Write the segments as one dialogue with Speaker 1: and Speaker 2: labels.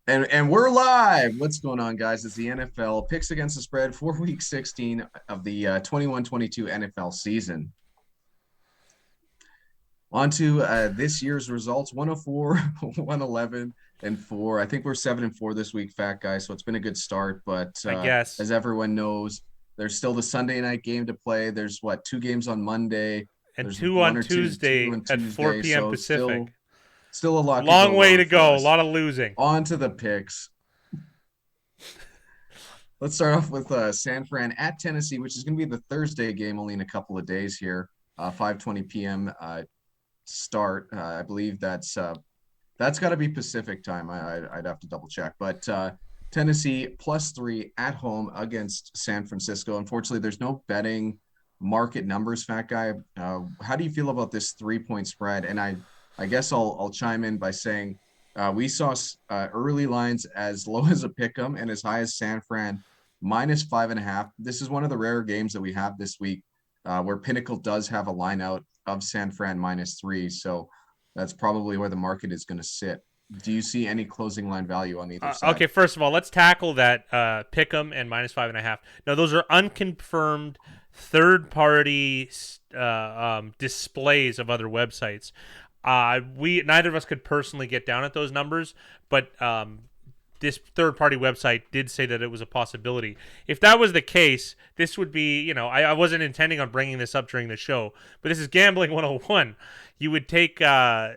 Speaker 1: And we're live. What's going on, guys? It's the NFL picks against the spread for week 16 of the 21-22 NFL season. On to this year's results: 104, 111, and 4. I think we're 7-4 this week, fat guy. So it's been a good start. But
Speaker 2: I guess.
Speaker 1: as everyone knows, there's still the Sunday night game to play. There's what, two games on Monday.
Speaker 2: And
Speaker 1: There's
Speaker 2: two
Speaker 1: one
Speaker 2: on
Speaker 1: or two
Speaker 2: Tuesday
Speaker 1: on
Speaker 2: at 4
Speaker 1: Tuesday.
Speaker 2: p.m.
Speaker 1: So still,
Speaker 2: Pacific.
Speaker 1: still a lot could
Speaker 2: Long
Speaker 1: go
Speaker 2: way
Speaker 1: wrong
Speaker 2: to
Speaker 1: for
Speaker 2: go. A
Speaker 1: us.
Speaker 2: lot of losing.
Speaker 1: On to the picks. Let's start off with San Fran at Tennessee, which is going to be the Thursday game only in a couple of days here. 5:20 p.m. Start. I believe that's got to be Pacific time. I'd have to double check, but Tennessee +3 at home against San Francisco. Unfortunately, there's no betting market numbers, fat guy. How do you feel about this 3-point spread? And I guess I'll chime in by saying we saw early lines as low as a pick'em and as high as San Fran -5.5. This is one of the rare games that we have this week where Pinnacle does have a line out of San Fran -3. So that's probably where the market is going to sit. Do you see any closing line value on either side?
Speaker 2: Okay, first of all, let's tackle that pick'em and -5.5. Now, those are unconfirmed third-party displays of other websites. We neither of us could personally get down at those numbers, but this third-party website did say that it was a possibility. If that was the case, this would be, I wasn't intending on bringing this up during the show, but this is gambling 101. You would take San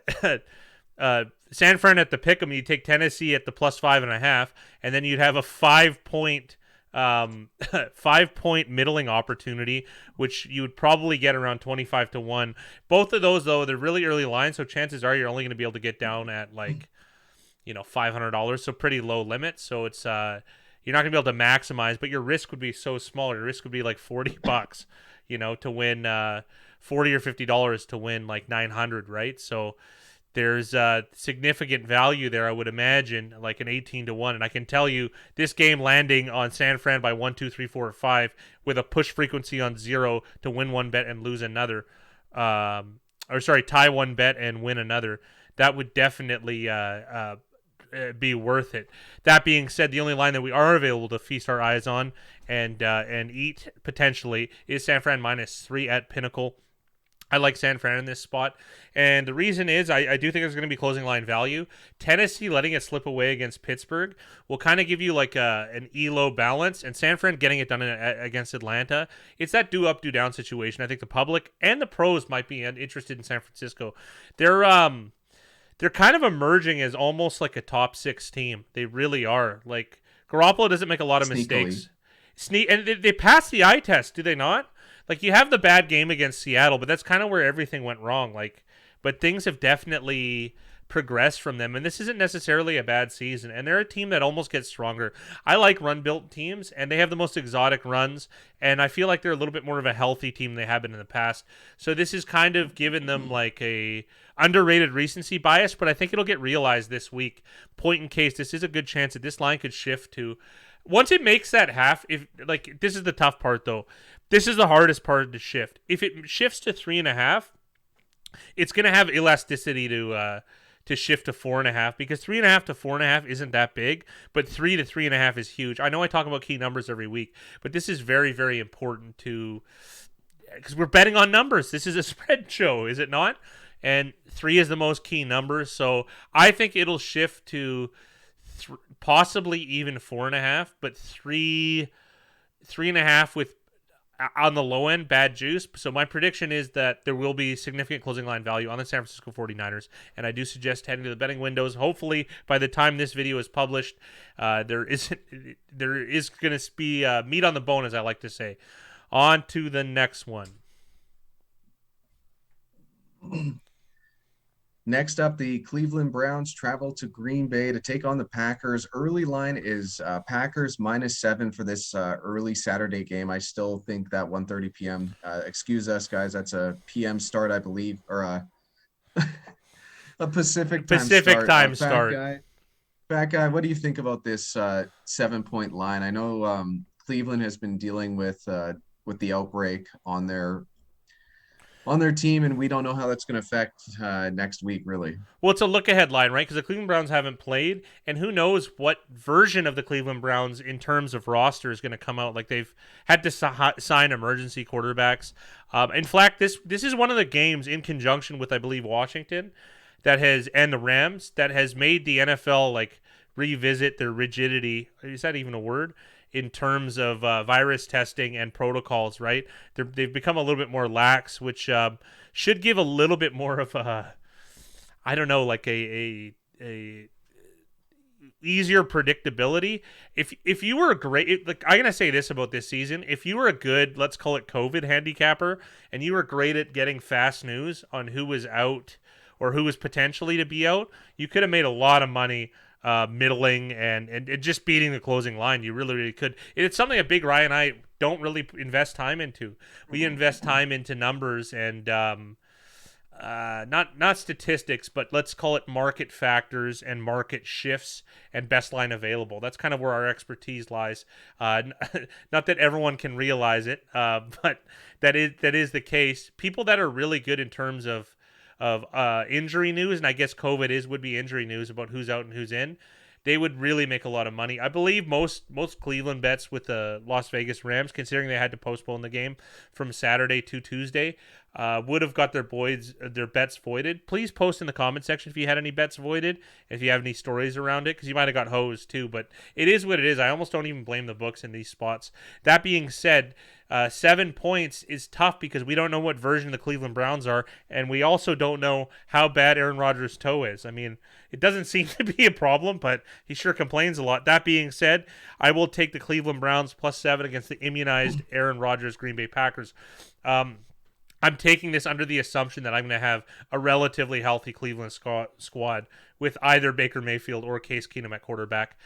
Speaker 2: Fran at the pick'em, you'd take Tennessee at the +5.5, and then you'd have a 5-point 5-point middling opportunity, which you would probably get around 25 to 1. Both of those, though, they're really early lines, so chances are you're only going to be able to get down at $500, so pretty low limit. So it's you're not gonna be able to maximize, but your risk would be so small. Your risk would be like $40, to win $40 or $50 to win like 900, right? So there's significant value there, I would imagine, like an 18 to 1. And I can tell you, this game landing on San Fran by 1, 2, 3, 4, 5 with a push frequency on 0 to win one bet and lose another, tie one bet and win another. That would definitely be worth it. That being said, the only line that we are available to feast our eyes on and eat potentially is San Fran -3 at Pinnacle. I like San Fran in this spot, and the reason is I do think there's going to be closing line value. Tennessee letting it slip away against Pittsburgh will kind of give you like an ELO balance, and San Fran getting it done against Atlanta. It's that do up, do down situation. I think the public and the pros might be interested in San Francisco. They're kind of emerging as almost like a top 6 team. They really are. Like, Garoppolo doesn't make a lot of
Speaker 1: Sneakily.
Speaker 2: mistakes. And they pass the eye test, do they not? Like, you have the bad game against Seattle, but that's kind of where everything went wrong. Like, but things have definitely progressed from them, and this isn't necessarily a bad season. And they're a team that almost gets stronger. I like run-built teams, and they have the most exotic runs, and I feel like they're a little bit more of a healthy team than they have been in the past. So this is kind of given them like a underrated recency bias, but I think it'll get realized this week. Point in case, this is a good chance that this line could shift to once it makes that half. If like this is the tough part though, this is the hardest part to shift. If it shifts to 3.5, it's gonna have elasticity to shift to 4.5 because 3.5 to 4.5 isn't that big, but 3 to 3.5 is huge. I know I talk about key numbers every week, but this is very, very important to because we're betting on numbers. This is a spread show, is it not? And 3 is the most key number, so I think it'll shift to possibly even 4.5, but 3.5 with on the low end, bad juice. So my prediction is that there will be significant closing line value on the San Francisco 49ers, and I do suggest heading to the betting windows. Hopefully, by the time this video is published, there is going to be meat on the bone, as I like to say. On to the next one.
Speaker 1: Next up, the Cleveland Browns travel to Green Bay to take on the Packers. Early line is Packers -7 for this early Saturday game. I still think that 1:30 p.m. Excuse us, guys. That's a PM start, I believe, or a Pacific time
Speaker 2: Pacific
Speaker 1: start.
Speaker 2: time start.
Speaker 1: Fat guy, what do you think about this 7-point line? I know Cleveland has been dealing with the outbreak on on their team, and we don't know how that's going to affect next week, really.
Speaker 2: Well, it's a look-ahead line, right? Because the Cleveland Browns haven't played, and who knows what version of the Cleveland Browns in terms of roster is going to come out. Like, they've had to sign emergency quarterbacks. In fact, this is one of the games in conjunction with, I believe, Washington and the Rams that has made the NFL like revisit their rigidity. Is that even a word? In terms of virus testing and protocols, right? They've become a little bit more lax, which should give a little bit more of a, I don't know, like a easier predictability. If you were a great, like, I'm gonna say this about this season: if you were a good, let's call it COVID handicapper, and you were great at getting fast news on who was out or who was potentially to be out, you could have made a lot of money middling and just beating the closing line. You really could. It's something that Big Ryan and I don't really invest time into. We invest time into numbers and not statistics, but let's call it market factors and market shifts and best line available. That's kind of where our expertise lies. Not that everyone can realize it, but that is the case. People that are really good in terms of injury news, and I guess COVID would be injury news about who's out and who's in, they would really make a lot of money. I believe most Cleveland bets with the Las Vegas Rams, considering they had to postpone the game from Saturday to Tuesday, would have got their bets voided. Please post in the comment section if you had any bets voided, if you have any stories around it, because you might have got hosed too. But it is what it is. I almost don't even blame the books in these spots. That being said, 7 points is tough because we don't know what version of the Cleveland Browns are, and we also don't know how bad Aaron Rodgers' toe is. I mean, it doesn't seem to be a problem, but he sure complains a lot. That being said, I will take the Cleveland Browns +7 against the immunized Aaron Rodgers Green Bay Packers. I'm taking this under the assumption that I'm going to have a relatively healthy Cleveland squad with either Baker Mayfield or Case Keenum at quarterback.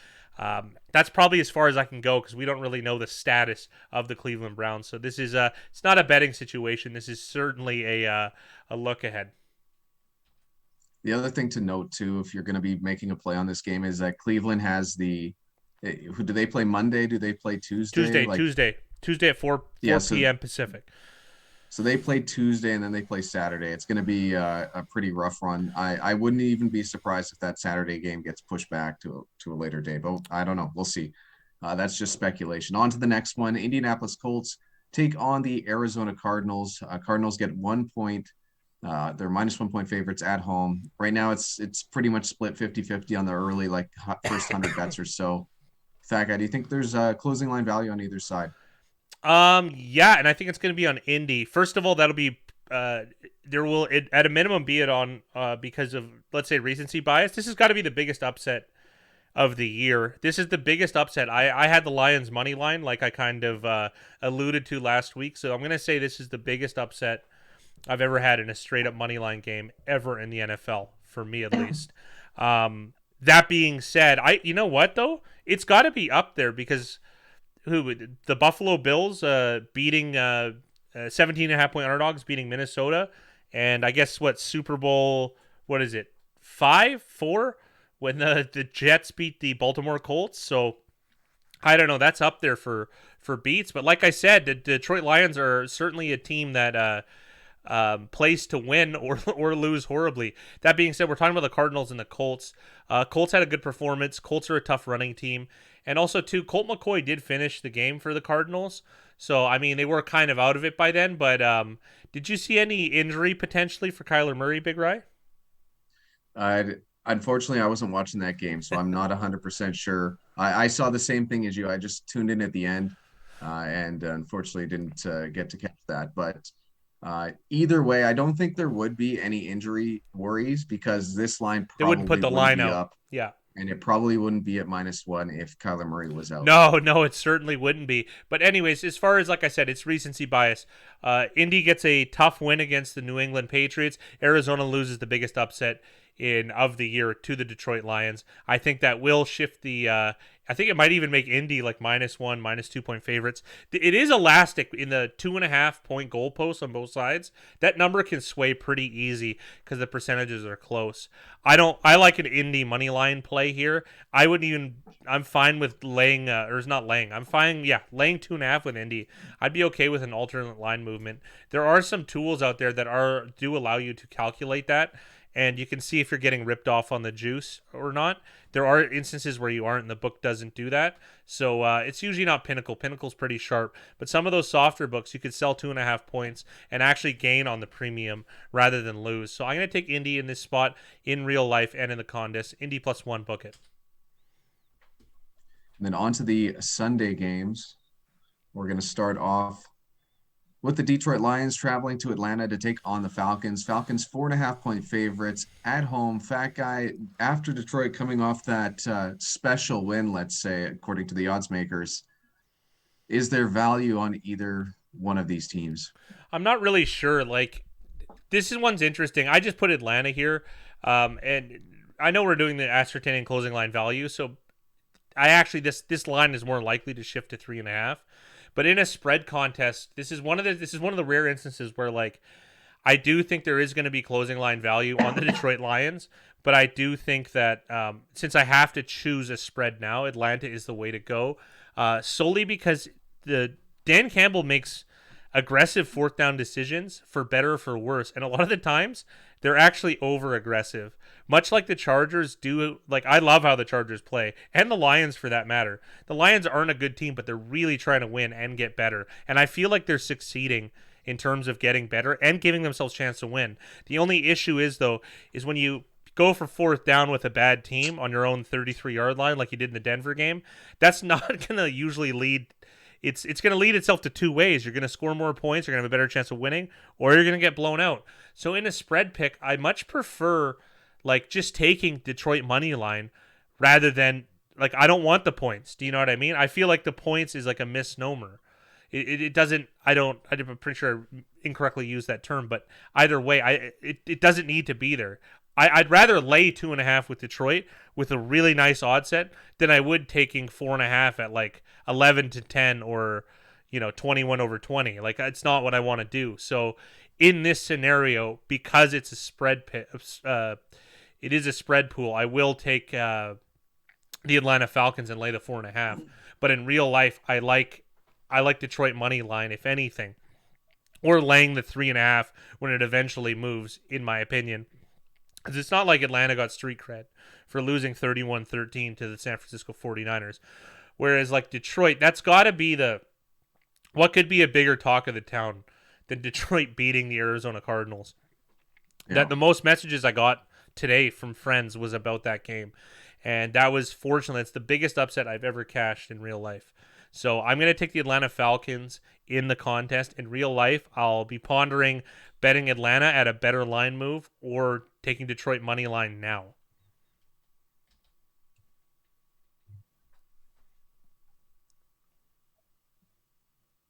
Speaker 2: That's probably as far as I can go because we don't really know the status of the Cleveland Browns. So this is it's not a betting situation. This is certainly a look ahead.
Speaker 1: The other thing to note too, if you're going to be making a play on this game, is that Cleveland has who do they play Monday? Do they play Tuesday?
Speaker 2: Tuesday at 4 p.m. Pacific.
Speaker 1: So they play Tuesday and then they play Saturday. It's going to be a pretty rough run. I wouldn't even be surprised if that Saturday game gets pushed back to a later day, but I don't know. We'll see. That's just speculation. On to the next one. Indianapolis Colts take on the Arizona Cardinals. Cardinals get 1 point. They're -1 point favorites at home. Right now it's pretty much split 50-50 on the early, like, first 100 bets or so. Fat Guy, do you think there's a closing line value on either side?
Speaker 2: Yeah, and I think it's going to be on Indy. First of all, that'll be there will at a minimum be it on because of, let's say, recency bias. This has got to be the biggest upset of the year. This is the biggest upset. I had the Lions money line, like I kind of alluded to last week. So I'm going to say this is the biggest upset I've ever had in a straight up money line game ever in the NFL, for me at least. That being said, you know what though? It's got to be up there because the Buffalo Bills beating 17.5 point underdogs, beating Minnesota, and I guess Super Bowl, what is it, 4 when the Jets beat the Baltimore Colts. So I don't know, that's up there for beats. But like I said, the Detroit Lions are certainly a team that plays to win or lose horribly. That being said, we're talking about the Cardinals and the Colts. Colts had a good performance. Colts are a tough running team. And also, too, Colt McCoy did finish the game for the Cardinals. So, I mean, they were kind of out of it by then. But did you see any injury potentially for Kyler Murray, Big Rye?
Speaker 1: Unfortunately, I wasn't watching that game, so I'm not 100% sure. I saw the same thing as you. I just tuned in at the end and unfortunately didn't get to catch that. But either way, I don't think there would be any injury worries because this line probably
Speaker 2: they wouldn't put the line out.
Speaker 1: Up.
Speaker 2: Yeah.
Speaker 1: And it probably wouldn't be at -1 if Kyler Murray was out.
Speaker 2: No, it certainly wouldn't be. But anyways, as far as, like I said, it's recency bias. Indy gets a tough win against the New England Patriots. Arizona loses the biggest upset of the year to the Detroit Lions. I think that will shift the I think it might even make Indy like -1, -2 point favorites. It is elastic in the 2.5 point goalposts on both sides. That number can sway pretty easy because the percentages are close. I like an Indy money line play here. I wouldn't even. I'm fine with laying, or it's not laying. I'm fine, yeah, laying 2.5 with Indy. I'd be okay with an alternate line movement. There are some tools out there that do allow you to calculate that, and you can see if you're getting ripped off on the juice or not. There are instances where you aren't, and the book doesn't do that. So it's usually not Pinnacle. Pinnacle's pretty sharp. But some of those softer books, you could sell 2.5 points and actually gain on the premium rather than lose. So I'm going to take Indy in this spot in real life and in the contest. Indy +1, book it.
Speaker 1: And then on to the Sunday games. We're going to start off with the Detroit Lions traveling to Atlanta to take on the Falcons. Falcons 4.5 point favorites at home. Fat Guy, after Detroit coming off that special win, let's say, according to the odds makers, is there value on either one of these teams?
Speaker 2: I'm not really sure. Like, this one's interesting. I just put Atlanta here, and I know we're doing the ascertaining closing line value, so I actually this line is more likely to shift to 3.5. But in a spread contest, this is one of the rare instances where, like, I do think there is going to be closing line value on the Detroit Lions, but I do think that since I have to choose a spread now, Atlanta is the way to go, solely because the Dan Campbell makes aggressive fourth down decisions for better or for worse, and a lot of the times they're actually over aggressive, much like the Chargers do. Like, I love how the Chargers play, and the Lions for that matter. The Lions aren't a good team, but they're really trying to win and get better, and I feel like they're succeeding in terms of getting better and giving themselves a chance to win. The only issue is when you go for fourth down with a bad team on your own 33-yard line like you did in the Denver game, that's not going to usually lead. It's going to lead itself to two ways. You're going to score more points, you're going to have a better chance of winning, or you're going to get blown out. So in a spread pick, I much prefer like just taking Detroit money line rather than, like, I don't want the points. Do you know what I mean? I feel like the points is like a misnomer. It doesn't. I'm pretty sure I incorrectly used that term, but either way, it doesn't need to be there. I'd rather lay 2.5 with Detroit with a really nice odd set than I would taking 4.5 at like 11-10 or 21/20. Like, it's not what I want to do. So in this scenario, because it's a spread it is a spread pool, I will take the Atlanta Falcons and lay the 4.5. But in real life, I like Detroit money line, if anything, or laying the 3.5 when it eventually moves, in my opinion. Because it's not like Atlanta got street cred for losing 31-13 to the San Francisco 49ers. Whereas, like, Detroit, that's got to be what could be a bigger talk of the town than Detroit beating the Arizona Cardinals. Yeah. That the most messages I got today from friends was about that game. And that was, fortunately, it's the biggest upset I've ever cashed in real life. So I'm going to take the Atlanta Falcons in the contest. In real life, I'll be pondering betting Atlanta at a better line move or taking Detroit money line now.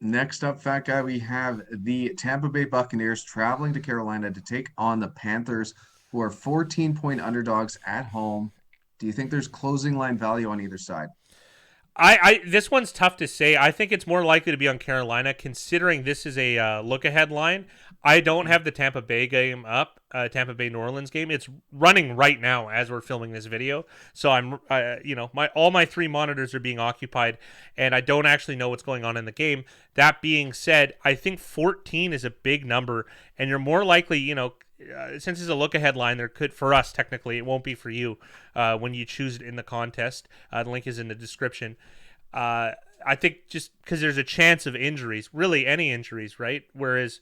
Speaker 1: Next up, Fat Guy, we have the Tampa Bay Buccaneers traveling to Carolina to take on the Panthers, who are 14-point underdogs at home. Do you think there's closing line value on either side?
Speaker 2: This one's tough to say. I think it's more likely to be on Carolina, considering this is a look-ahead line. I don't have the Tampa Bay game up, Tampa Bay New Orleans game. It's running right now as we're filming this video. So all my three monitors are being occupied, and I don't actually know what's going on in the game. That being said, I think 14 is a big number, and you're more likely, since it's a look-ahead line, there could, for us technically, it won't be for you when you choose it in the contest. The link is in the description. I think just because there's a chance of injuries, really any injuries, right? Whereas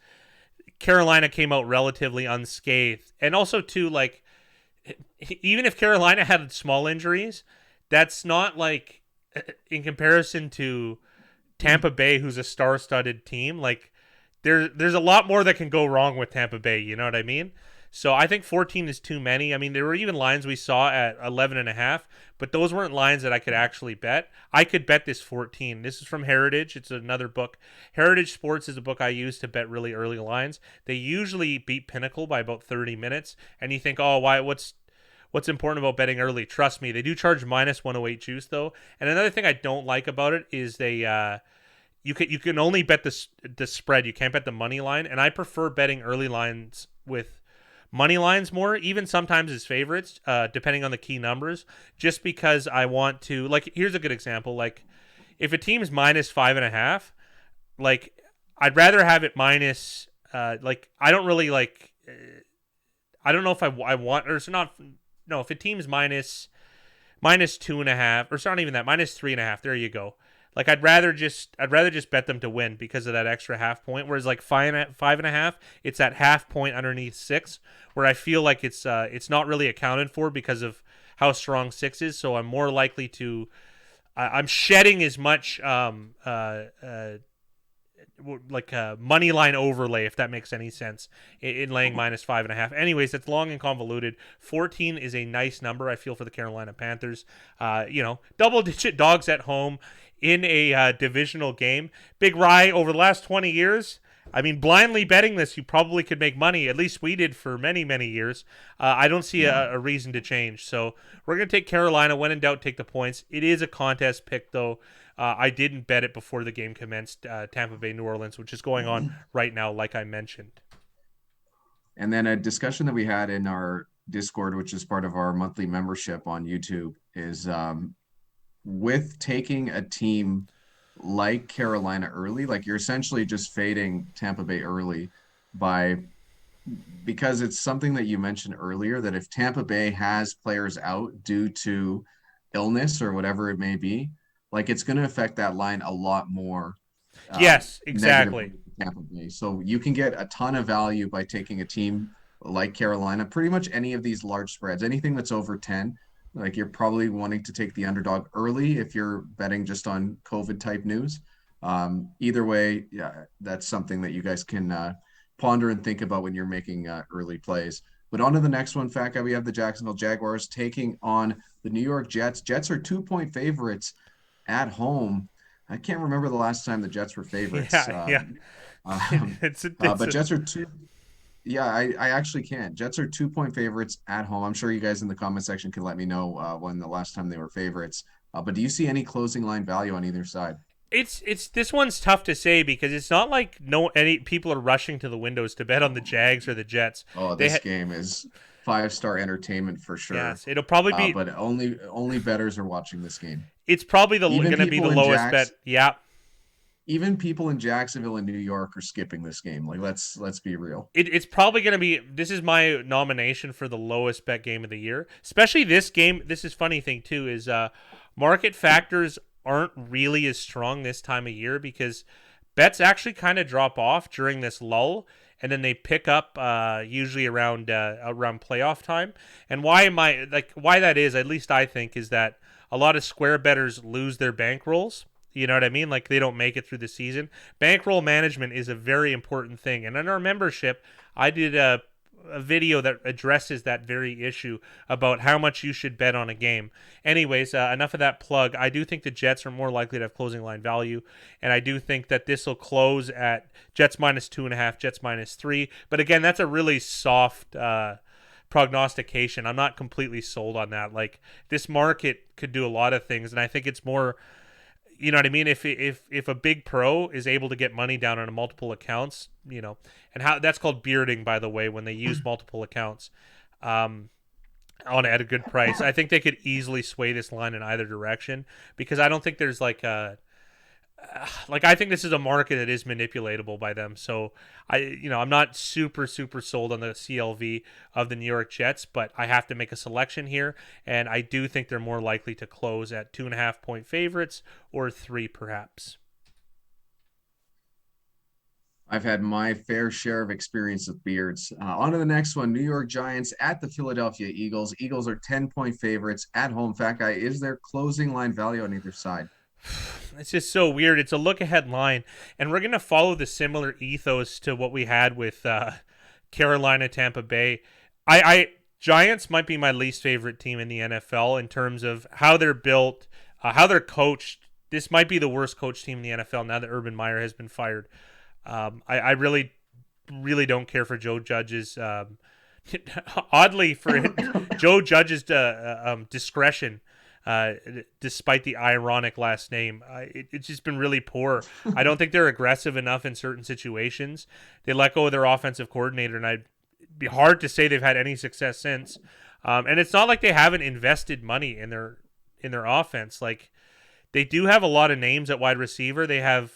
Speaker 2: Carolina came out relatively unscathed. And also, too, like, even if Carolina had small injuries, that's not, like, in comparison to Tampa Bay, who's a star-studded team, like, there's a lot more that can go wrong with Tampa Bay, you know what I mean? So I think 14 is too many. I mean, there were even lines we saw at 11.5, but those weren't lines that I could actually bet. I could bet this 14. This is from Heritage. It's another book. Heritage Sports is a book I use to bet really early lines. They usually beat Pinnacle by about 30 minutes, and you think, oh, why? What's what's important about betting early. Trust me, they do charge minus 108 juice though. And another thing I don't like about it is you can only bet the spread. You can't bet the money line, and I prefer betting early lines with money lines more, even sometimes as favorites, depending on the key numbers, just because I want to. Like, here's a good example. Like, if a team's minus 5.5, like, I'd rather have it minus. Like, I don't really like. I don't know if I want, or it's not. No, if a team's minus 2.5, or it's not even that, minus 3.5. There you go. Like, I'd rather just bet them to win because of that extra half point. Whereas like 5.5, it's that half point underneath 6, where I feel like it's not really accounted for because of how strong 6 is. So I'm more likely to I'm shedding as much like a money line overlay, if that makes any sense, in laying minus 5.5. Anyways, it's long and convoluted. 14 is a nice number, I feel, for the Carolina Panthers. Double digit dogs at home in a divisional game. Big Rye, over the last 20 years, I mean, blindly betting this, you probably could make money. At least we did for many, many years. I don't see a reason to change. So we're going to take Carolina. When in doubt, take the points. It is a contest pick, though. I didn't bet it before the game commenced, Tampa Bay, New Orleans, which is going on right now, like I mentioned.
Speaker 1: And then a discussion that we had in our Discord, which is part of our monthly membership on YouTube, is with taking a team like Carolina early, like you're essentially just fading Tampa Bay early because it's something that you mentioned earlier, that if Tampa Bay has players out due to illness or whatever it may be, like it's going to affect that line a lot more.
Speaker 2: Yes, exactly.
Speaker 1: Tampa Bay. So you can get a ton of value by taking a team like Carolina. Pretty much any of these large spreads, anything that's over 10, like you're probably wanting to take the underdog early if you're betting just on COVID type news. Either way, yeah, that's something that you guys can ponder and think about when you're making early plays. But on to the next one, Fat Guy. We have the Jacksonville Jaguars taking on the New York Jets. Jets are 2-point favorites at home. I can't remember the last time the Jets were favorites.
Speaker 2: Yeah.
Speaker 1: But Jets are two. Yeah, I actually can. Jets are 2-point favorites at home. I'm sure you guys in the comment section can let me know when the last time they were favorites. But do you see any closing line value on either side?
Speaker 2: It's this one's tough to say because it's not like any people are rushing to the windows to bet on the Jags or the Jets.
Speaker 1: Oh, this game is 5-star entertainment for sure.
Speaker 2: Yes, it'll probably be.
Speaker 1: But only bettors are watching this game.
Speaker 2: It's probably going to be the lowest bet. Yeah.
Speaker 1: Even people in Jacksonville and New York are skipping this game. Like, let's be real.
Speaker 2: It's probably going to be. This is my nomination for the lowest bet game of the year. Especially this game. This is funny thing too is market factors aren't really as strong this time of year because bets actually kind of drop off during this lull, and then they pick up usually around playoff time. And why that is, at least I think, is that a lot of square bettors lose their bankrolls. You know what I mean? Like, they don't make it through the season. Bankroll management is a very important thing. And in our membership, I did a video that addresses that very issue about how much you should bet on a game. Anyways, enough of that plug. I do think the Jets are more likely to have closing line value, and I do think that this will close at Jets minus 2.5, Jets minus 3. But again, that's a really soft prognostication. I'm not completely sold on that. Like, this market could do a lot of things, and I think it's more, you know what I mean? If a big pro is able to get money down on multiple accounts, you know, and how that's called bearding, by the way, when they use multiple accounts on at a good price, I think they could easily sway this line in either direction because I don't think there's I think this is a market that is manipulatable by them. So I'm not super sold on the CLV of the New York Jets, but I have to make a selection here, and I do think they're more likely to close at 2.5-point favorites or 3 perhaps.
Speaker 1: I've had my fair share of experience with beards. On to the next one. New York Giants at the Philadelphia Eagles. Eagles are 10-point favorites at home. Fat Guy, is there closing line value on either side?
Speaker 2: It's just so weird. It's a look-ahead line, and we're going to follow the similar ethos to what we had with Carolina, Tampa Bay. Giants might be my least favorite team in the NFL in terms of how they're built, how they're coached. This might be the worst coach team in the NFL now that Urban Meyer has been fired. I really don't care for Joe Judge's oddly for Joe Judge's discretion, despite the ironic last name, it's just been really poor. I don't think they're aggressive enough in certain situations. They let go of their offensive coordinator, and it'd be hard to say they've had any success since. And it's not like they haven't invested money in their offense. Like, they do have a lot of names at wide receiver. They have,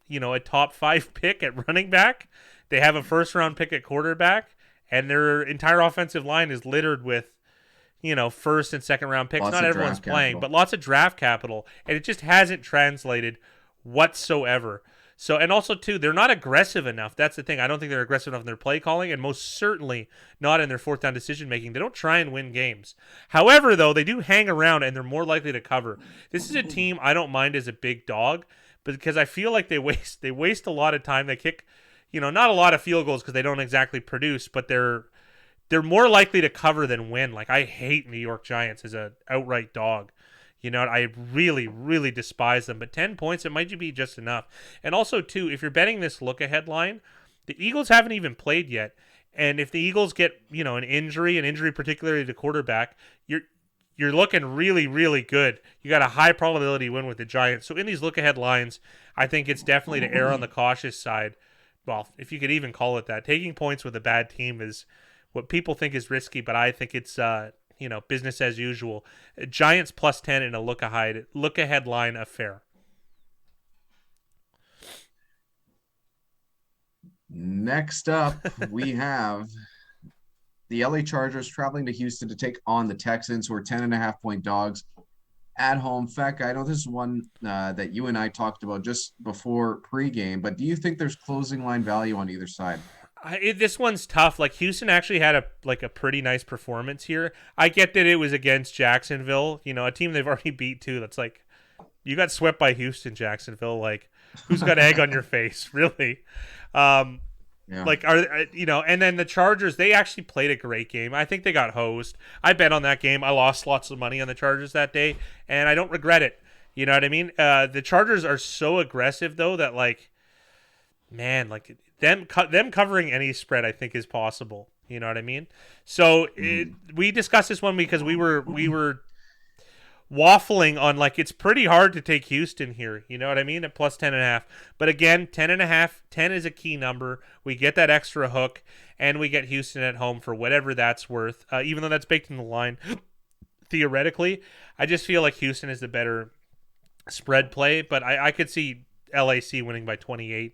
Speaker 2: a top 5 pick at running back. They have a first round pick at quarterback, and their entire offensive line is littered with, first and second round picks. Not everyone's playing, but lots of draft capital, and it just hasn't translated whatsoever. So, and also too, they're not aggressive enough. That's the thing. I don't think they're aggressive enough in their play calling, and most certainly not in their fourth down decision making. They don't try and win games. However, though, they do hang around, and they're more likely to cover. This is a team I don't mind as a big dog, but because I feel like they waste a lot of time. They kick, not a lot of field goals because they don't exactly produce, but they're more likely to cover than win. Like, I hate New York Giants as an outright dog. I really, really despise them. But 10 points, it might be just enough. And also, too, if you're betting this look-ahead line, the Eagles haven't even played yet. And if the Eagles get, an injury particularly to quarterback, you're looking really, really good. You got a high probability win with the Giants. So in these look-ahead lines, I think it's definitely to err on the cautious side. Well, if you could even call it that. Taking points with a bad team is what people think is risky, but I think it's business as usual. Giants plus 10 in a look-ahead line affair.
Speaker 1: Next up, we have the LA Chargers traveling to Houston to take on the Texans, who are 10.5-point dogs at home. Feck, I know this is one that you and I talked about just before pregame, but do you think there's closing line value on either side?
Speaker 2: This one's tough. Like, Houston actually had a pretty nice performance here. I get that it was against Jacksonville, a team they've already beat too. That's like, you got swept by Houston, Jacksonville. Like, who's got egg on your face, really? Yeah. Like, and then the Chargers, they actually played a great game. I think they got hosed. I bet on that game. I lost lots of money on the Chargers that day, and I don't regret it. You know what I mean? The Chargers are so aggressive though that, like, man, like, them covering any spread, I think, is possible. You know what I mean? So we discussed this one because we were waffling on, like, it's pretty hard to take Houston here. You know what I mean? At plus 10.5. But again, 10.5, 10 is a key number. We get that extra hook, and we get Houston at home for whatever that's worth. Even though that's baked in the line, theoretically, I just feel like Houston is the better spread play. But I could see LAC winning by 28.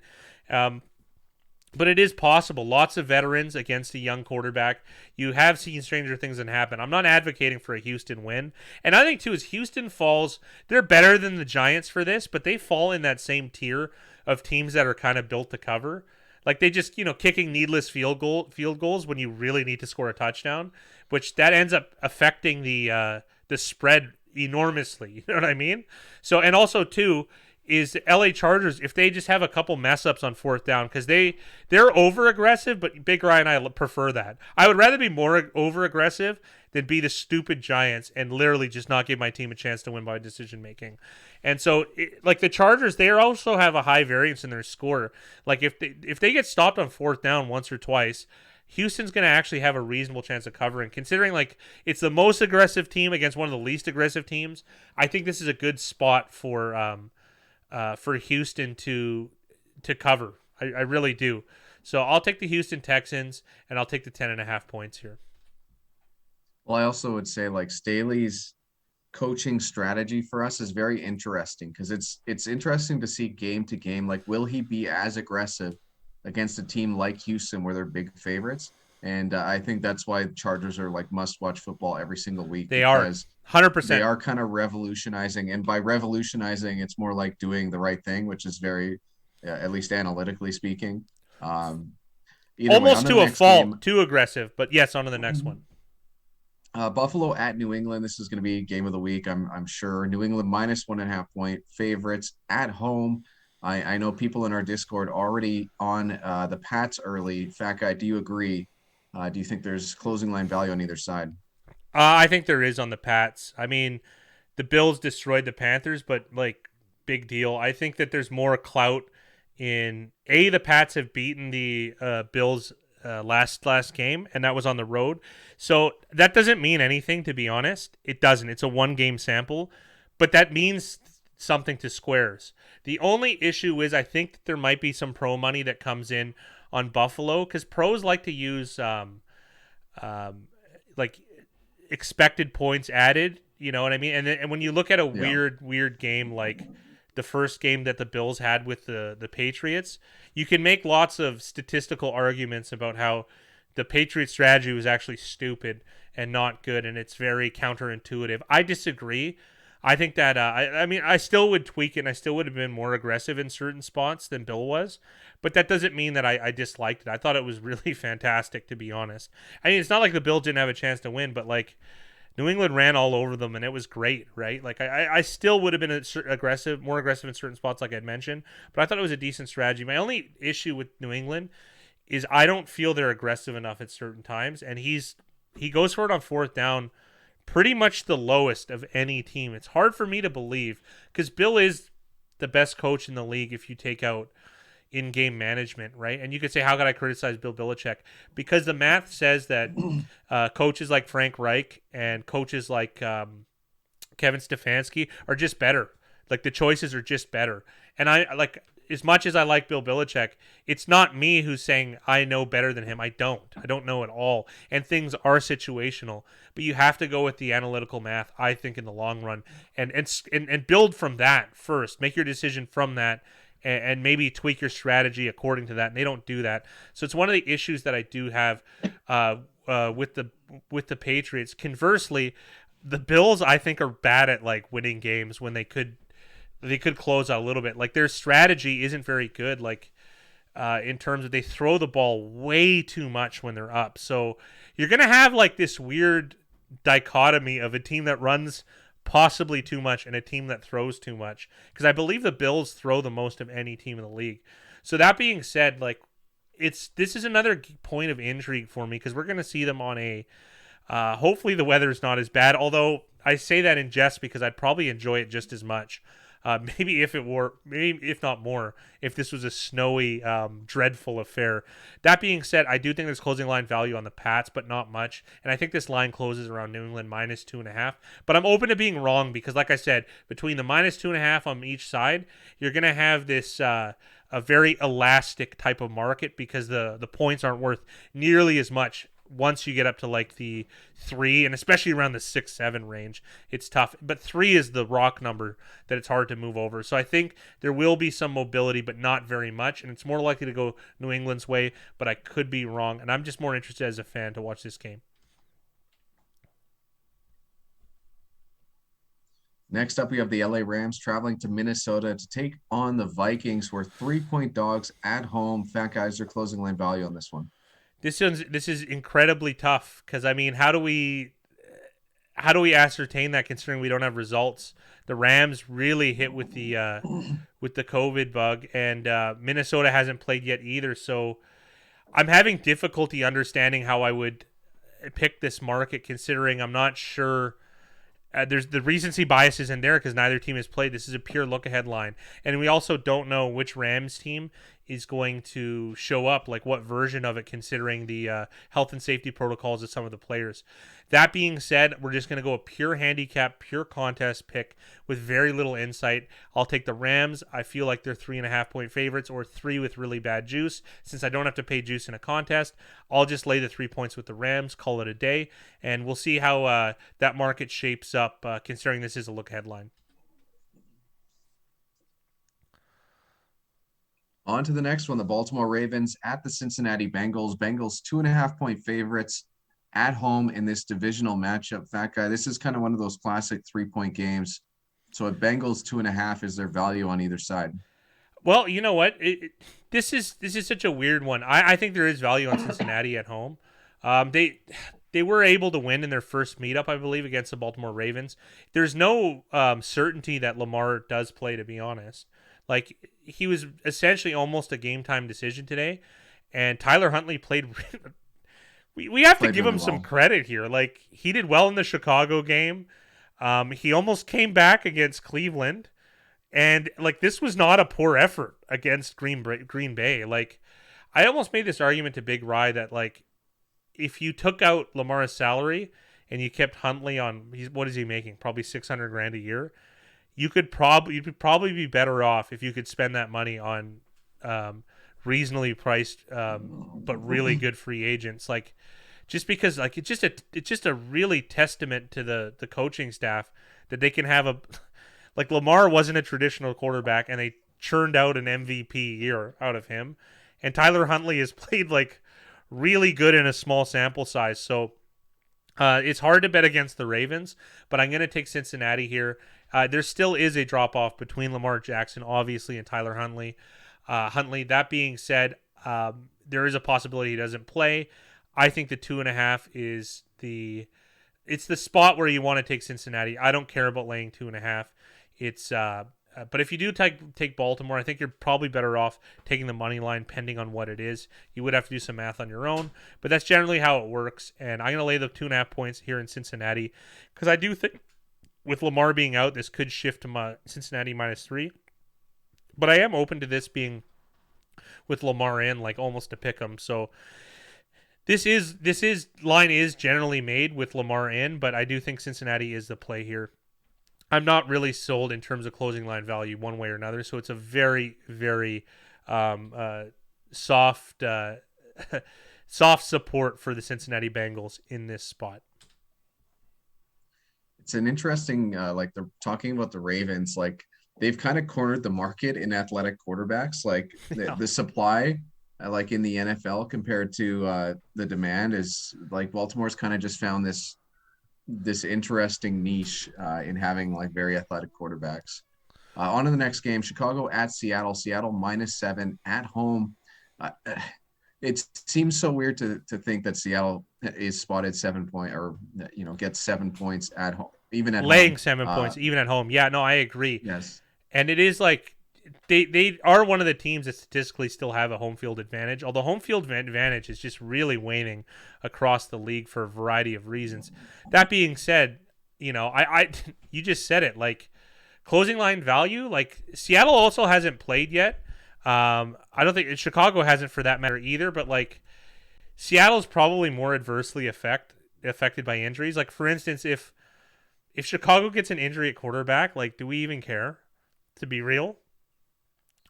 Speaker 2: But it is possible. Lots of veterans against a young quarterback. You have seen stranger things than happen. I'm not advocating for a Houston win. And I think, too, as Houston falls, they're better than the Giants for this, but they fall in that same tier of teams that are kind of built to cover. Like, they just, kicking needless field goals when you really need to score a touchdown, which that ends up affecting the spread enormously. You know what I mean? So, and also, too, is the LA Chargers, if they just have a couple mess ups on fourth down, because they're over aggressive, but Big Ryan and I prefer that. I would rather be more over aggressive than be the stupid Giants and literally just not give my team a chance to win by decision making. And so, like, the Chargers, they also have a high variance in their score. Like, if they get stopped on fourth down once or twice, Houston's going to actually have a reasonable chance of covering. Considering, like, it's the most aggressive team against one of the least aggressive teams, I think this is a good spot for Houston to cover. I really do. So I'll take the Houston Texans, and I'll take the 10.5 points here.
Speaker 1: Well, I also would say, like, Staley's coaching strategy for us is very interesting, because it's interesting to see game to game. Like, will he be as aggressive against a team like Houston where they're big favorites? And I think that's why Chargers are, like, must-watch football every single week.
Speaker 2: They are 100%.
Speaker 1: They are kind of revolutionizing, and by revolutionizing, it's more like doing the right thing, which is very, at least analytically speaking,
Speaker 2: almost to a fault, too aggressive. But yes, on to the next one.
Speaker 1: Buffalo at New England. This is going to be game of the week, I'm sure. New England minus 1.5 point favorites at home. I know people in our Discord already on the Pats early. Fat Guy, do you agree? Do you think there's closing line value on either side?
Speaker 2: I think there is on the Pats. I mean, the Bills destroyed the Panthers, but, like, big deal. I think that there's more clout in the Pats have beaten the Bills last game, and that was on the road. So that doesn't mean anything, to be honest. It doesn't. It's a 1-game sample, but that means something to Squares. The only issue is I think that there might be some pro money that comes in on Buffalo, because pros like to use like expected points added. You know what I mean? And when you look at a weird game like the first game that the Bills had with the Patriots, you can make lots of statistical arguments about how the Patriots strategy was actually stupid and not good, and it's very counterintuitive. I disagree. I think that I mean, I still would tweak it, and I still would have been more aggressive in certain spots than Bill was, but that doesn't mean that I disliked it. I thought it was really fantastic, to be honest. I mean, it's not like the Bills didn't have a chance to win, but like New England ran all over them, and it was great, right? Like I still would have been more aggressive in certain spots, like I'd mentioned, but I thought it was a decent strategy. My only issue with New England is I don't feel they're aggressive enough at certain times, and he goes for it on 4th down pretty much the lowest of any team. It's hard for me to believe, because Bill is the best coach in the league if you take out in-game management, right? And you could say, how could I criticize Bill Belichick? Because the math says that coaches like Frank Reich and coaches like Kevin Stefanski are just better. Like, the choices are just better. And I like, as much as I like Bill Belichick, it's not me who's saying I know better than him. I don't know at all. And things are situational, but you have to go with the analytical math, I think, in the long run, and build from that first. Make your decision from that, and maybe tweak your strategy according to that. And they don't do that. So it's one of the issues that I do have with the Patriots. Conversely, the Bills, I think, are bad at like winning games when they could close out a little bit. Like, their strategy isn't very good. Like, in terms of they throw the ball way too much when they're up. So you're going to have like this weird dichotomy of a team that runs possibly too much and a team that throws too much. Because I believe the Bills throw the most of any team in the league. So that being said, like, this is another point of intrigue for me, because we're going to see them on a hopefully the weather's not as bad. Although I say that in jest, because I'd probably enjoy it just as much. Maybe if not more, if this was a snowy, dreadful affair. That being said, I do think there's closing line value on the Pats, but not much. And I think this line closes around New England -2.5. But I'm open to being wrong, because, like I said, between the -2.5 on each side, you're going to have this a very elastic type of market, because the points aren't worth nearly as much once you get up to like the 3, and especially around the 6-7 range. It's tough, but 3 is the rock number that it's hard to move over. So I think there will be some mobility, but not very much, and it's more likely to go New England's way, but I could be wrong, and I'm just more interested as a fan to watch this game.
Speaker 1: Next up, we have the LA Rams traveling to Minnesota to take on the Vikings, who are 3-point dogs at home. Fat guys are closing line value on this one.
Speaker 2: This is incredibly tough, because I mean, how do we ascertain that, considering we don't have results? The Rams really hit with the COVID bug, and Minnesota hasn't played yet either. So I'm having difficulty understanding how I would pick this market, considering I'm not sure. There's the recency bias is in there, because neither team has played. This is a pure look-ahead line. And we also don't know which Rams team is going to show up, like what version of it, considering the health and safety protocols of some of the players. That being said, we're just going to go a pure handicap, pure contest pick with very little insight. I'll take the Rams. I feel like they're 3.5-point favorites, or 3 with really bad juice. Since I don't have to pay juice in a contest, I'll just lay the 3 points with the Rams, call it a day, and we'll see how that market shapes up, considering this is a look headline.
Speaker 1: On to the next one, the Baltimore Ravens at the Cincinnati Bengals. Bengals 2.5-point favorites at home in this divisional matchup. Fat guy, this is kind of one of those classic 3-point games. So at Bengals 2.5, is there value on either side?
Speaker 2: Well, you know what? This is such a weird one. I think there is value on Cincinnati at home. They were able to win in their first meetup, I believe, against the Baltimore Ravens. There's no certainty that Lamar does play, to be honest. Like, he was essentially almost a game time decision today, and Tyler Huntley played. We have to give him some credit here. Like, he did well in the Chicago game. He almost came back against Cleveland, and like, this was not a poor effort against Green Bay. Like, I almost made this argument to Big Rye that like if you took out Lamar's salary and you kept Huntley on, what is he making? Probably 600 grand a year. You'd probably be better off if you could spend that money on reasonably priced but really good free agents. Like just because like it's just a really testament to the coaching staff that they can have a like Lamar wasn't a traditional quarterback and they churned out an MVP year out of him, and Tyler Huntley has played like really good in a small sample size. So it's hard to bet against the Ravens, but I'm going to take Cincinnati here. There still is a drop off between Lamar Jackson, obviously, and Tyler Huntley. That being said, there is a possibility he doesn't play. I think the 2.5 is it's the spot where you want to take Cincinnati. I don't care about laying 2.5. It's but if you do take Baltimore, I think you're probably better off taking the money line, pending on what it is. You would have to do some math on your own, but that's generally how it works. And I'm going to lay the 2.5 points here in Cincinnati because I do think with Lamar being out, this could shift to Cincinnati -3. But I am open to this being with Lamar in, like almost a pick 'em. So this line is generally made with Lamar in, but I do think Cincinnati is the play here. I'm not really sold in terms of closing line value one way or another, so it's a very, very soft soft support for the Cincinnati Bengals in this spot.
Speaker 1: It's an interesting, like they're talking about the Ravens, like they've kind of cornered the market in athletic quarterbacks. Like the supply, like in the NFL compared to the demand is like Baltimore's kind of just found this interesting niche in having like very athletic quarterbacks. On to the next game, Chicago at Seattle. Seattle -7 at home. It seems so weird to think that Seattle is spotted 7 point or gets 7 points at home, even at
Speaker 2: laying
Speaker 1: home.
Speaker 2: 7 points, even at home. Yeah, no, I agree.
Speaker 1: Yes,
Speaker 2: and it is like they are one of the teams that statistically still have a home field advantage. Although home field advantage is just really waning across the league for a variety of reasons. That being said, I you just said it, like closing line value. Like Seattle also hasn't played yet. I don't think Chicago hasn't for that matter either. But like Seattle's probably more adversely affected by injuries. Like for instance, if Chicago gets an injury at quarterback, like do we even care? To be real.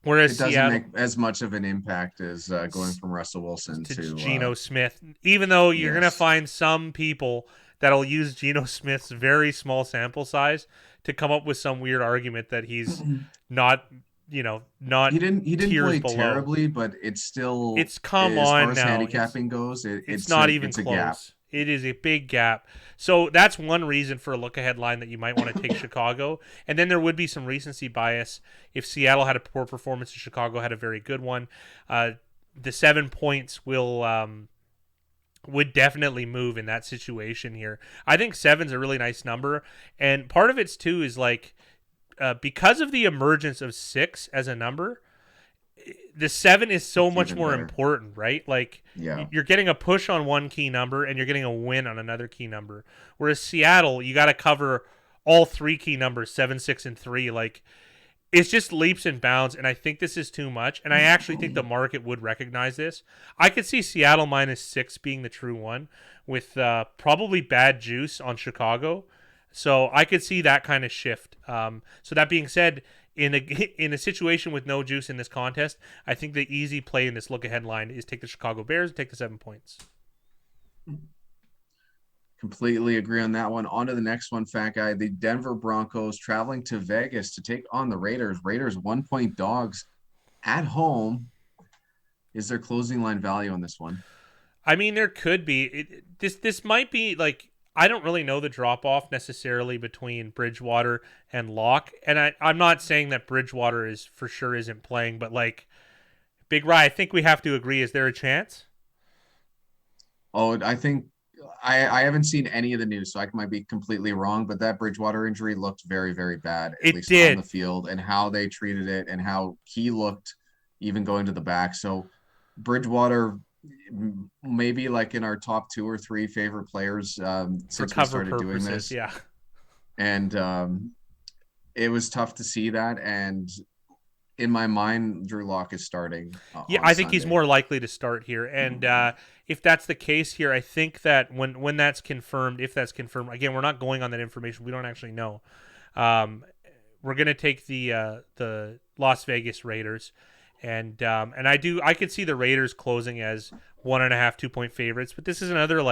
Speaker 2: Whereas
Speaker 1: it doesn't
Speaker 2: Seattle
Speaker 1: make as much of an impact as going from Russell Wilson to
Speaker 2: Geno Smith, even though you're
Speaker 1: yes.
Speaker 2: going to find some people that'll use Geno Smith's very small sample size to come up with some weird argument that he's not, not
Speaker 1: he didn't play
Speaker 2: below.
Speaker 1: terribly, but it's
Speaker 2: come
Speaker 1: as
Speaker 2: on
Speaker 1: far as
Speaker 2: now.
Speaker 1: handicapping goes.
Speaker 2: It's not even close.
Speaker 1: A gap.
Speaker 2: It is a big gap. So that's one reason for a look-ahead line that you might want to take Chicago. And then there would be some recency bias if Seattle had a poor performance and Chicago had a very good one. The 7 points would definitely move in that situation here. I think 7's a really nice number. And part of it's, too, is like because of the emergence of 6 as a number, the 7 is so much more important, right? Like you're getting a push on one key number and you're getting a win on another key number. Whereas Seattle, you got to cover all 3 key numbers, 7, 6, and 3. Like it's just leaps and bounds. And I think this is too much. And I actually think the market would recognize this. I could see Seattle -6 being the true one with probably bad juice on Chicago. So I could see that kind of shift. So that being said, in a situation with no juice in this contest, I think the easy play in this look-ahead line is take the Chicago Bears and take the 7 points.
Speaker 1: Completely agree on that one. On to the next one, Fat Guy. The Denver Broncos traveling to Vegas to take on the Raiders. Raiders 1-point dogs at home. Is there closing line value on this one?
Speaker 2: I mean, there could be. This might be like, I don't really know the drop-off necessarily between Bridgewater and Locke. And I'm not saying that Bridgewater isn't playing, but like, Big Rye, I think we have to agree. Is there a chance?
Speaker 1: Oh, I think I haven't seen any of the news, so I might be completely wrong, but that Bridgewater injury looked very, very bad, at least on the field, and how they treated it and how he looked even going to the back. So Bridgewater maybe like in our top 2 or 3 favorite players since we started doing this.
Speaker 2: Yeah.
Speaker 1: And it was tough to see that. And in my mind, Drew Lock is starting
Speaker 2: Yeah,
Speaker 1: on
Speaker 2: I think he's
Speaker 1: Sunday.
Speaker 2: more likely to start here, and if that's the case here, I think that when that's confirmed, if that's confirmed, again, we're not going on that information. We don't actually know. Um, we're gonna take the Las Vegas Raiders, and I could see the Raiders closing as 1.5 2 point favorites, but this is another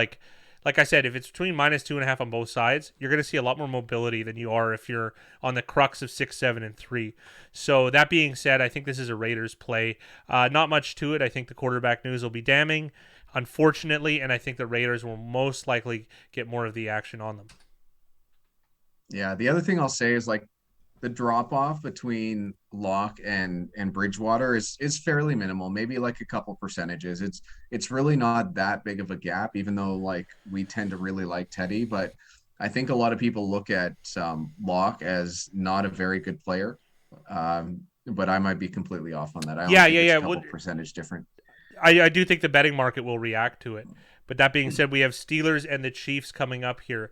Speaker 2: like I said, if it's between -2.5 on both sides, you're going to see a lot more mobility than you are if you're on the crux of 6, 7, and 3. So that being said, I think this is a Raiders play. Not much to it. I think the quarterback news will be damning, unfortunately, and I think the Raiders will most likely get more of the action on them.
Speaker 1: Yeah, the other thing I'll say is like the drop off between Locke and Bridgewater is fairly minimal, maybe like a couple percentages. It's really not that big of a gap, even though like we tend to really like Teddy. But I think a lot of people look at Locke as not a very good player. But I might be completely off on that. I only
Speaker 2: Yeah,
Speaker 1: think
Speaker 2: yeah,
Speaker 1: it's
Speaker 2: yeah.
Speaker 1: a couple percentage different.
Speaker 2: I do think the betting market will react to it. But that being said, we have Steelers and the Chiefs coming up here.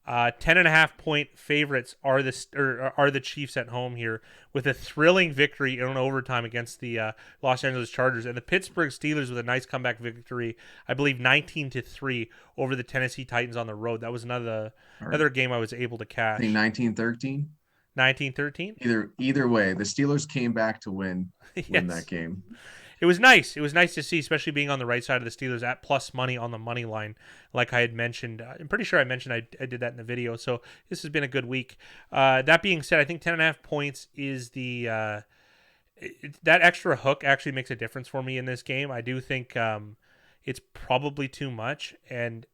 Speaker 2: 10.5 point favorites are the Chiefs at home here with a thrilling victory in overtime against the Los Angeles Chargers, and the Pittsburgh Steelers with a nice comeback victory, I believe 19-3 over the Tennessee Titans on the road. That was another game I was able to
Speaker 1: I
Speaker 2: cash.
Speaker 1: think 19-13.
Speaker 2: 19-13.
Speaker 1: Either way, the Steelers came back to win that
Speaker 2: Yes.
Speaker 1: game.
Speaker 2: It was nice. It was nice to see, especially being on the right side of the Steelers at plus money on the money line, like I had mentioned. I'm pretty sure I mentioned I did that in the video. So this has been a good week. That being said, I think 10.5 points is that extra hook actually makes a difference for me in this game. I do think it's probably too much, and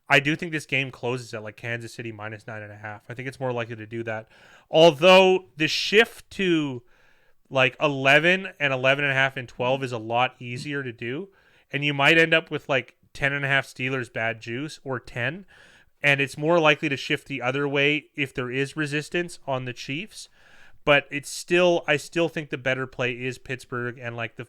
Speaker 2: I do think this game closes at like Kansas City -9.5. I think it's more likely to do that. Although the shift to like 11 and 11.5 and 12 is a lot easier to do, and you might end up with like 10.5 Steelers bad juice or 10, and it's more likely to shift the other way if there is resistance on the Chiefs. But I still think the better play is Pittsburgh, and like the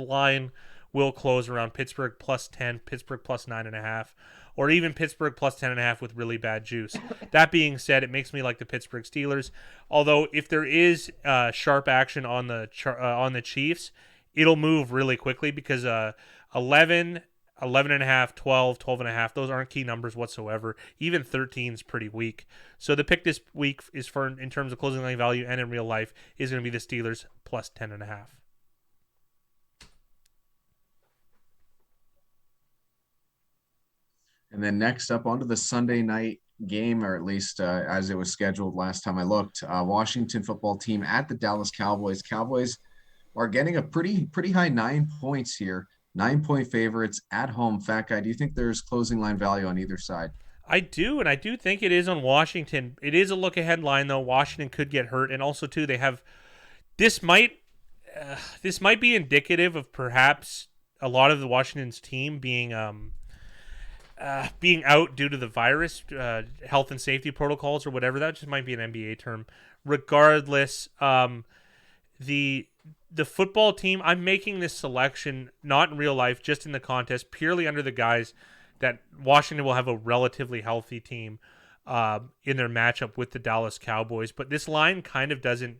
Speaker 2: line will close around Pittsburgh +10, Pittsburgh +9.5, or even Pittsburgh +10.5 with really bad juice. That being said, it makes me like the Pittsburgh Steelers. Although if there is sharp action on the Chiefs, it'll move really quickly because 11, 11.5, 12, 12.5, those aren't key numbers whatsoever. Even 13 is pretty weak. So the pick this week is for, in terms of closing line value and in real life, is going to be the Steelers +10.5.
Speaker 1: And then next up onto the Sunday night game, or at least as it was scheduled last time I looked, Washington football team at the Dallas Cowboys. Cowboys are getting a pretty high 9 points here. 9 point favorites at home. Fat Guy, do you think there's closing line value on either side?
Speaker 2: I do, and I do think it is on Washington. It is a look ahead line though. Washington could get hurt, and also too they have this might be indicative of perhaps a lot of the Washington's team being out due to the virus, health and safety protocols or whatever. That just might be an NBA term. Regardless, the football team, I'm making this selection not in real life, just in the contest, purely under the guise that Washington will have a relatively healthy team in their matchup with the Dallas Cowboys. But this line kind of doesn't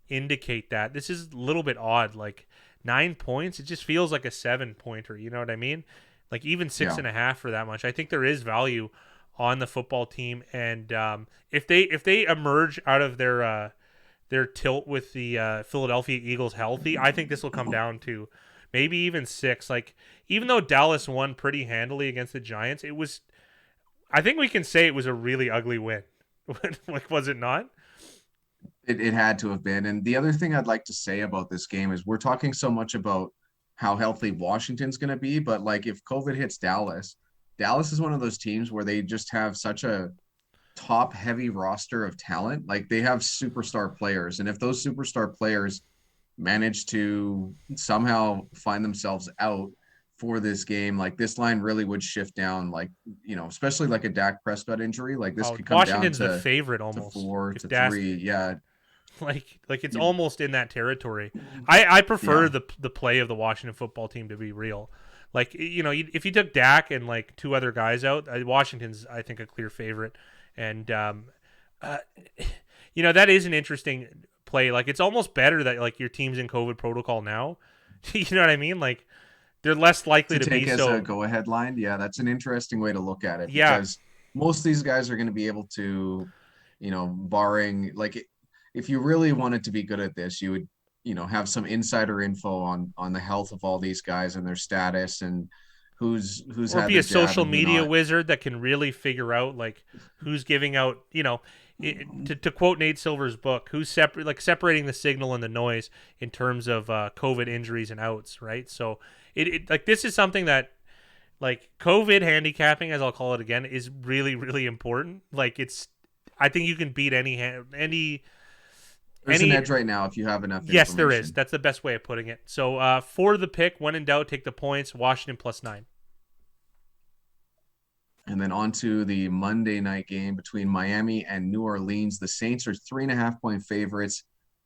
Speaker 2: indicate that. This is a little bit odd. Like 9 points, it just feels like a 7-pointer. You know what I mean? Like even 6.5 for that much. I think there is value on the football team, and if they emerge out of their tilt with the Philadelphia Eagles healthy, I think this will come down to maybe even 6. Like even though Dallas won pretty handily against the Giants, I think we can say it was a really ugly win. Like, was it not?
Speaker 1: It had to have been. And the other thing I'd like to say about this game is we're talking so much about how healthy Washington's going to be, but like if COVID hits Dallas, Dallas is one of those teams where they just have such a top heavy roster of talent. Like they have superstar players, and if those superstar players manage to somehow find themselves out for this game, like this line really would shift down, like, you know, especially like a Dak Prescott injury, like this could come
Speaker 2: Washington's
Speaker 1: down
Speaker 2: the favorite
Speaker 1: to
Speaker 2: almost.
Speaker 1: 4 to 3. Yeah.
Speaker 2: Like it's almost in that territory. I prefer
Speaker 1: Yeah.
Speaker 2: the play of the Washington football team, to be real. Like, you know, if you took Dak and like 2 other guys out, Washington's, I think, a clear favorite. And you know, that is an interesting play. Like, it's almost better that like your team's in COVID protocol now. You know what I mean? Like, they're less likely
Speaker 1: To
Speaker 2: to
Speaker 1: take
Speaker 2: be
Speaker 1: as a
Speaker 2: so.
Speaker 1: go-ahead line, yeah, that's an interesting way to look at it
Speaker 2: Yeah,
Speaker 1: because most of these guys are going to be able to, barring like if you really wanted to be good at this, you would, have some insider info on the health of all these guys and their status and who's
Speaker 2: or
Speaker 1: had
Speaker 2: be
Speaker 1: the
Speaker 2: a
Speaker 1: jab
Speaker 2: social
Speaker 1: and who
Speaker 2: media
Speaker 1: not.
Speaker 2: wizard that can really figure out like who's giving out. To quote Nate Silver's book, who's separating the signal and the noise in terms of COVID injuries and outs, right? So it like this is something that like COVID handicapping, as I'll call it again, is really really important. Like it's, I think you can beat
Speaker 1: There's an
Speaker 2: any.
Speaker 1: edge right now if you have enough
Speaker 2: Yes, there is.
Speaker 1: information.
Speaker 2: That's the best way of putting it. So for the pick, when in doubt, take the points. Washington +9.
Speaker 1: And then on to the Monday night game between Miami and New Orleans. The Saints are 3.5 point favorites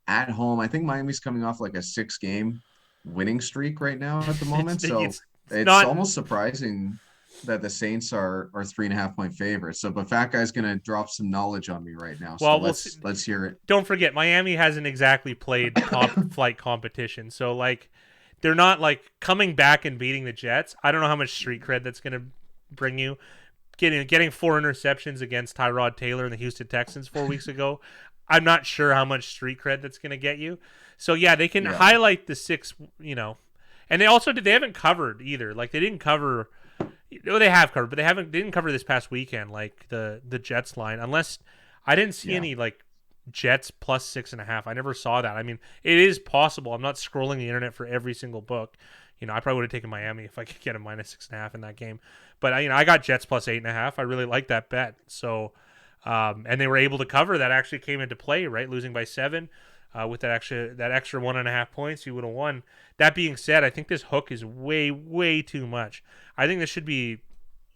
Speaker 1: at home. I think Miami's coming off like a 6 game winning streak right now at the moment. So
Speaker 2: It's
Speaker 1: it's
Speaker 2: not.
Speaker 1: almost surprising that the Saints are 3.5 point favorites. So, but Fat Guy's gonna drop some knowledge on me right now. So
Speaker 2: Well, we'll see.
Speaker 1: let's hear it.
Speaker 2: Don't forget, Miami hasn't exactly played top flight competition. So like, they're not like coming back and beating the Jets. I don't know how much street cred that's going to bring you. Getting 4 interceptions against Tyrod Taylor and the Houston Texans 4 weeks ago. I'm not sure how much street cred that's going to get you. So yeah, they can
Speaker 1: Yeah.
Speaker 2: highlight the 6, and they also they haven't covered either. Like they didn't cover. They have covered, but they didn't cover this past weekend like the Jets line. Unless I didn't see
Speaker 1: Yeah.
Speaker 2: any like Jets +6.5. I never saw that. I mean, it is possible. I'm not scrolling the internet for every single book. I probably would have taken Miami if I could get a -6.5 in that game. But I got Jets +8.5. I really like that bet. So, and they were able to cover. That actually came into play, right? Losing by 7, with that extra 1.5 points, you would have won. That being said, I think this hook is way way too much. I think this should be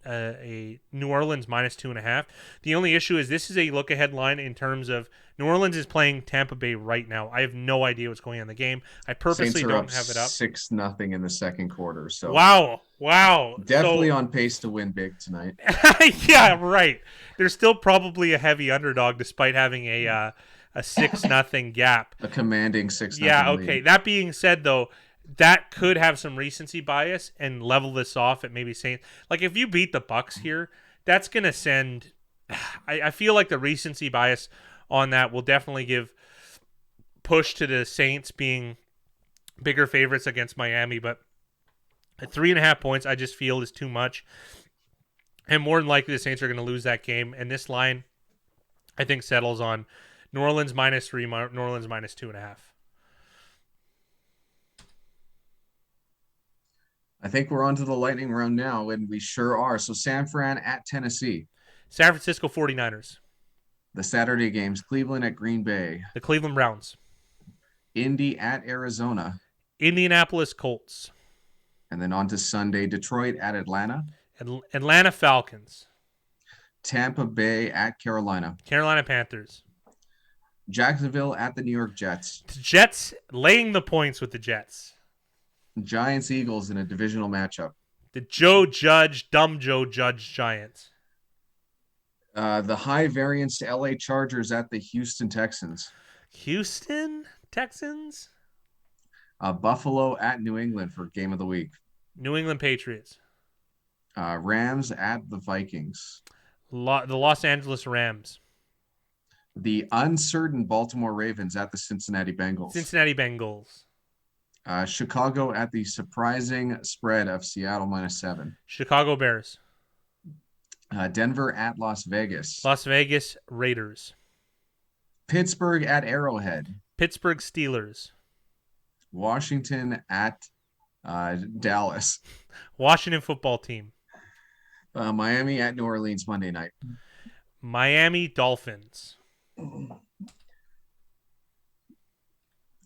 Speaker 2: a New Orleans -2.5. The only issue is this is a look ahead line in terms of New Orleans is playing Tampa Bay right now. I have no idea what's going on in the game. I purposely
Speaker 1: Saints are
Speaker 2: don't
Speaker 1: up
Speaker 2: have it up.
Speaker 1: 6-0 in the second quarter. So
Speaker 2: Wow.
Speaker 1: definitely
Speaker 2: So
Speaker 1: on pace to win big tonight.
Speaker 2: yeah, right. They're still probably a heavy underdog despite having a 6-0 gap.
Speaker 1: A commanding 6-0
Speaker 2: Yeah,
Speaker 1: lead.
Speaker 2: okay. That being said, though, that could have some recency bias and level this off at maybe saying, like, if you beat the Bucks here, that's gonna send. I feel like the recency bias on that will definitely give push to the Saints being bigger favorites against Miami, but at 3.5 points, I just feel is too much, and more than likely the Saints are going to lose that game. And this line, I think, settles on New Orleans -3, New Orleans -2.5.
Speaker 1: I think we're on to the lightning round now, and we sure are. So San Fran at Tennessee.
Speaker 2: San Francisco 49ers,
Speaker 1: The Saturday games, Cleveland at Green Bay.
Speaker 2: the Cleveland Browns,
Speaker 1: Indy at Arizona.
Speaker 2: Indianapolis Colts,
Speaker 1: And then on to Sunday, Detroit at Atlanta.
Speaker 2: Atlanta Falcons,
Speaker 1: Tampa Bay at Carolina.
Speaker 2: Carolina Panthers,
Speaker 1: Jacksonville at the New York Jets.
Speaker 2: the Jets laying the points with the Jets,
Speaker 1: Giants Eagles in a divisional matchup.
Speaker 2: the dumb Joe Judge Giants,
Speaker 1: The high variance LA Chargers at the Houston Texans.
Speaker 2: Houston Texans,
Speaker 1: Buffalo at New England for game of the week.
Speaker 2: New England Patriots,
Speaker 1: Rams at the Vikings.
Speaker 2: the Los Angeles Rams,
Speaker 1: The uncertain Baltimore Ravens at the Cincinnati Bengals.
Speaker 2: Cincinnati Bengals,
Speaker 1: Chicago at the surprising spread of Seattle -7.
Speaker 2: Chicago Bears,
Speaker 1: Denver at Las Vegas.
Speaker 2: Las Vegas Raiders,
Speaker 1: Pittsburgh at Arrowhead.
Speaker 2: Pittsburgh Steelers,
Speaker 1: Washington at Dallas.
Speaker 2: Washington Football Team,
Speaker 1: Miami at New Orleans Monday night.
Speaker 2: Miami Dolphins.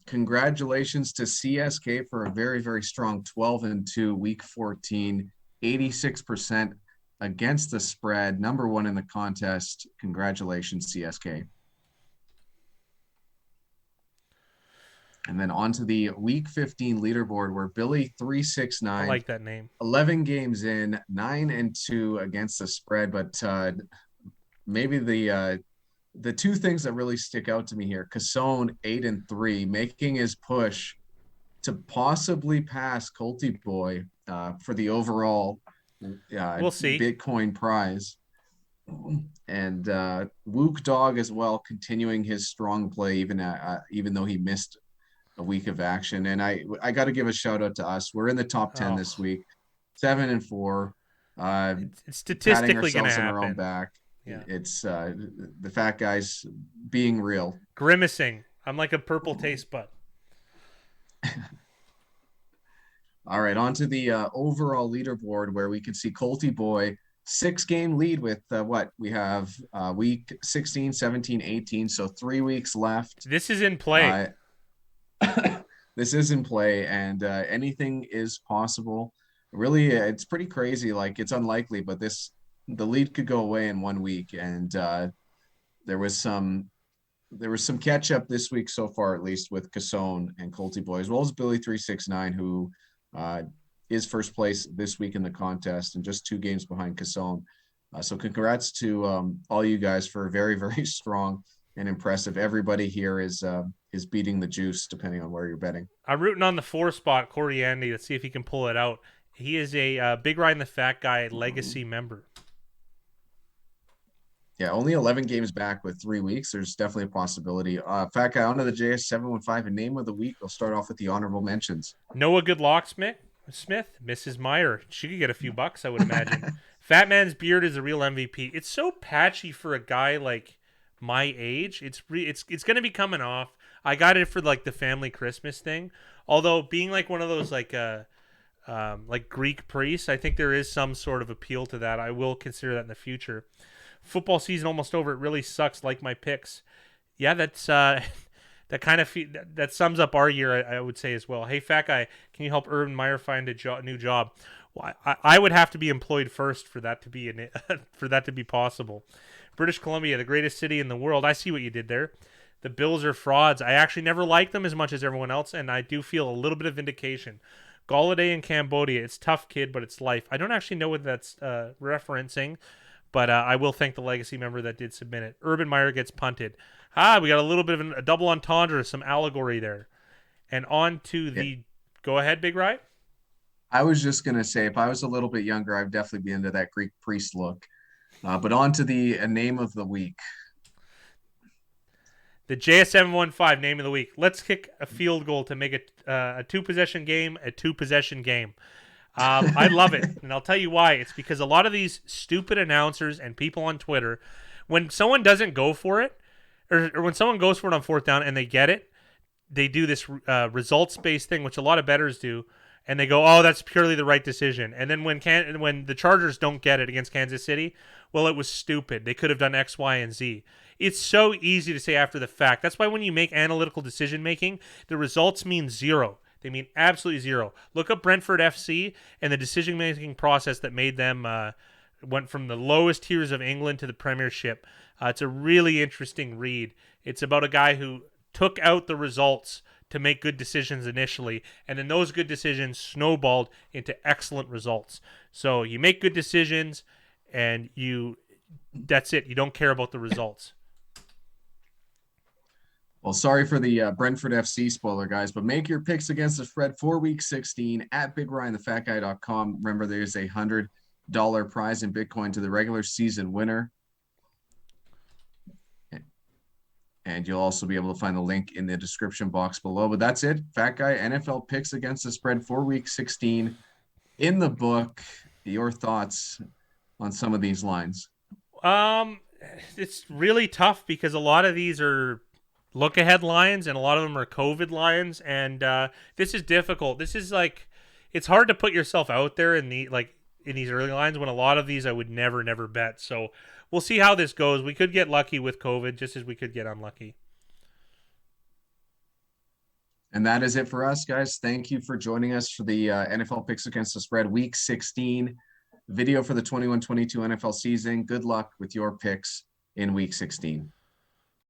Speaker 1: Congratulations to CSK for a very, very strong 12-2 week 14, 86% against the spread, number 1 in the contest. Congratulations, CSK. And then on to the week 15 leaderboard where Billy 369.
Speaker 2: I like that name.
Speaker 1: 11 games in, 9-2 against the spread, but maybe the the two things that really stick out to me here: Cassone 8-3, making his push to possibly pass Colty Boy for the overall
Speaker 2: We'll see.
Speaker 1: Bitcoin prize. And Wook Dog as well, continuing his strong play, even though he missed a week of action. And I got to give a shout out to us. We're in the top 10
Speaker 2: Oh,
Speaker 1: this week, 7-4.
Speaker 2: it's
Speaker 1: Patting
Speaker 2: statistically going to
Speaker 1: ourselves on our own
Speaker 2: happen.
Speaker 1: back.
Speaker 2: Yeah.
Speaker 1: It's the fat guys being real.
Speaker 2: Grimacing. I'm like a purple taste bud.
Speaker 1: All right, on to the overall leaderboard where we can see Colty Boy 6-game lead with what we have week 16, 17, 18. So 3 weeks left.
Speaker 2: This is in play.
Speaker 1: This is in play, and anything is possible. Really, it's pretty crazy. Like, it's unlikely, but the lead could go away in 1 week. And there was some catch up this week so far, at least with Cassone and Colty Boy, as well as Billy 369, who is first place this week in the contest and just 2 games behind Cassone. So congrats to all you guys for very, very strong and impressive. Everybody here is beating the juice, depending on where you're betting.
Speaker 2: I'm rooting on the 4 spot, Corey Andy. Let's see if he can pull it out. He is a Big Ryan the Fat Guy legacy member.
Speaker 1: Yeah, only 11 games back with 3 weeks. There's definitely a possibility. Fat Guy, onto the JS715 and name of the week. We'll start off with the honorable mentions.
Speaker 2: Noah Good Locksmith, Mrs. Meyer. She could get a few bucks, I would imagine. Fat Man's Beard is a real MVP. It's so patchy for a guy like my age. It's going to be coming off. I got it for like the family Christmas thing. Although being like one of those like Greek priests, I think there is some sort of appeal to that. I will consider that in the future. Football season almost over. It really sucks. Like my picks. Yeah, that's that kind of that sums up our year. I would say as well. Hey, Fat Guy, can you help Urban Meyer find a new job? Well, I would have to be employed first for that to be for that to be possible. British Columbia, the greatest city in the world. I see what you did there. The Bills are frauds. I actually never liked them as much as everyone else, and I do feel a little bit of vindication. Galladay in Cambodia. It's tough, kid, but it's life. I don't actually know what that's referencing. But I will thank the legacy member that did submit it. Urban Meyer gets punted. We got a little bit of a double entendre, some allegory there. And on to the... Go ahead, Big Rye.
Speaker 1: I was just going to say, if I was a little bit younger, I'd definitely be into that Greek priest look. But on to the name of the week.
Speaker 2: The JS715 name of the week. Let's kick a field goal to make it a 2-possession game, a 2-possession game. I love it, and I'll tell you why. It's because a lot of these stupid announcers and people on Twitter, when someone doesn't go for it, or when someone goes for it on 4th down and they get it, they do this results-based thing, which a lot of bettors do, and they go, "Oh, that's purely the right decision." And then when the Chargers don't get it against Kansas City, well, it was stupid. They could have done X, Y, and Z. It's so easy to say after the fact. That's why when you make analytical decision-making, the results mean 0. They mean absolutely 0. Look up Brentford FC and the decision-making process that made them went from the lowest tiers of England to the Premiership. It's a really interesting read. It's about a guy who took out the results to make good decisions initially, and then those good decisions snowballed into excellent results. So you make good decisions, and that's it. You don't care about the results.
Speaker 1: Well, sorry for the Brentford FC spoiler, guys, but make your picks against the spread for week 16 at BigRyanTheFatGuy.com. Remember, there's a $100 prize in Bitcoin to the regular season winner. And you'll also be able to find the link in the description box below. But that's it. Fat Guy, NFL picks against the spread for week 16 in the book. Your thoughts on some of these lines?
Speaker 2: It's really tough because a lot of these are look-ahead lines, and a lot of them are COVID lines, and this is difficult. This is like, it's hard to put yourself out there in these early lines when a lot of these I would never bet. So we'll see how this goes. We could get lucky with COVID, just as we could get unlucky.
Speaker 1: And that is it for us, guys. Thank you for joining us for the NFL Picks Against the Spread Week 16 video for the 21-22 NFL season. Good luck with your picks in Week 16.